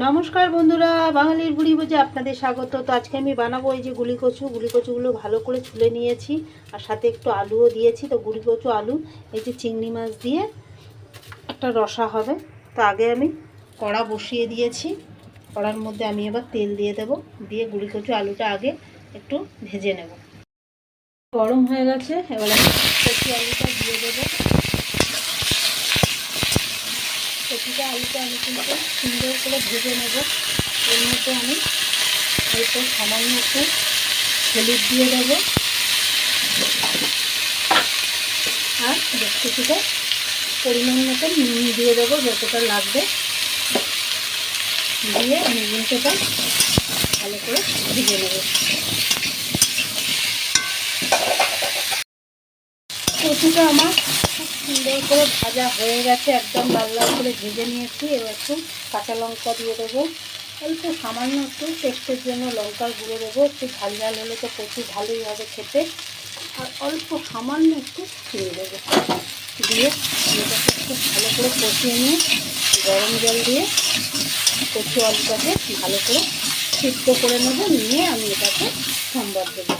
নমস্কার বন্ধুরা, বাঙালির বুড়ি বুঝে আপনাদের স্বাগত। তো আজকে আমি বানাবো এই যে গুলিকচুগুলো ভালো করে ছুলে নিয়েছি, আর সাথে একটু আলুও দিয়েছি। তো গুলিকচু আলু এই যে চিংড়ি মাছ দিয়ে একটা রসা হবে। তো আগে আমি কড়া বসিয়ে দিয়েছি, কড়ার মধ্যে আমি এবার তেল দিয়ে দেব, দিয়ে গুলিকচু আলুটা আগে একটু ভেজে নেব। গরম হয়ে গেছে, এবার আমি কচু আলুটা দিয়ে দেবো। কচুটা আলুটা আমি কিন্তু সুন্দর করে ভেজে নেব। এর মধ্যে আমি হয়তো সামান্য একটু হলুদ দিয়ে দেবো, আর কিছুটা পরিমাণ মতো নুন দিয়ে দেবো, যতটা লাগবে। দিয়ে আমি নুনটা ভালো করে ভেজে নেব। কচুটা আমার খুব সুন্দর করে ভাজা হয়ে গেছে, একদম লাল লাল করে ভেজে নিয়েছি। এবার একটু কাঁচা লঙ্কা দিয়ে দেবো, অল্প সামান্য একটু টেস্টের জন্য লঙ্কার গুঁড়ো দেবো। একটু ঝাল ঝাল হলে তো কচু ভালোই হবে খেতে। আর অল্প সামান্য একটু চিনি দেবো, দিয়ে এটাকে খুব ভালো করে কষিয়ে নিয়ে গরম জল দিয়ে কচু আলুটাকে ভালো করে সিদ্ধ করে নেব। নিয়ে আমি এটাকে সম্বার দেবো।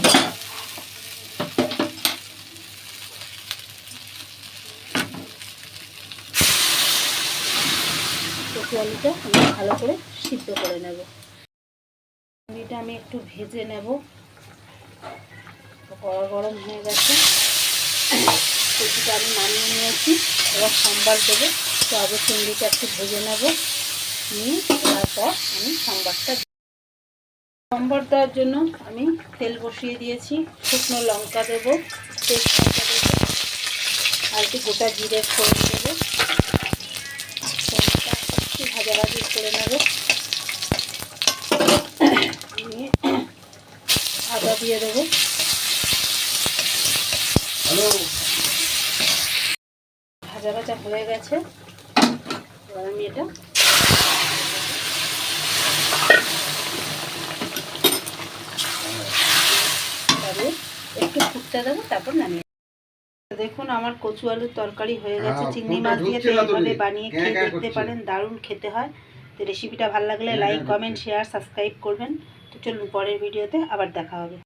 কচু আলুটা আমি ভালো করে সিদ্ধ করে নেব। এটা আমি একটু ভেজে নেব। কড়া গরম হয়ে গেছে, কচুটা আমি নামিয়ে নিয়েছি। এবার সম্বার দেবো। তো আগে চিংড়িটা একটু ভেজে নেব, নিয়ে তারপর আমি সম্বার দেওয়ার জন্য আমি তেল বসিয়ে দিয়েছি। শুকনো লঙ্কা দেবো, তেজপাতা দেবো, আর একটু গোটা জিরে ফোড়ন দেবো। ফোড়নটা একটু ভাজাভাজি করে নেব, নিয়ে আদা দিয়ে দেবো। ভাজা ভাজা হয়ে গেছে, এবার আমি এটা একটু ফুটতে দেবো, তারপর নামিয়ে। দেখুন আমার কচু আলুর তরকারি হয়ে গেছে। চিংড়ি মাছ দিয়ে তো এইভাবে বানিয়ে খেয়ে দেখতে পারেন, দারুণ খেতে হয়। তো রেসিপিটা ভালো লাগলে লাইক, কমেন্ট, শেয়ার, সাবস্ক্রাইব করবেন। তো চলুন পরের ভিডিওতে আবার দেখা হবে।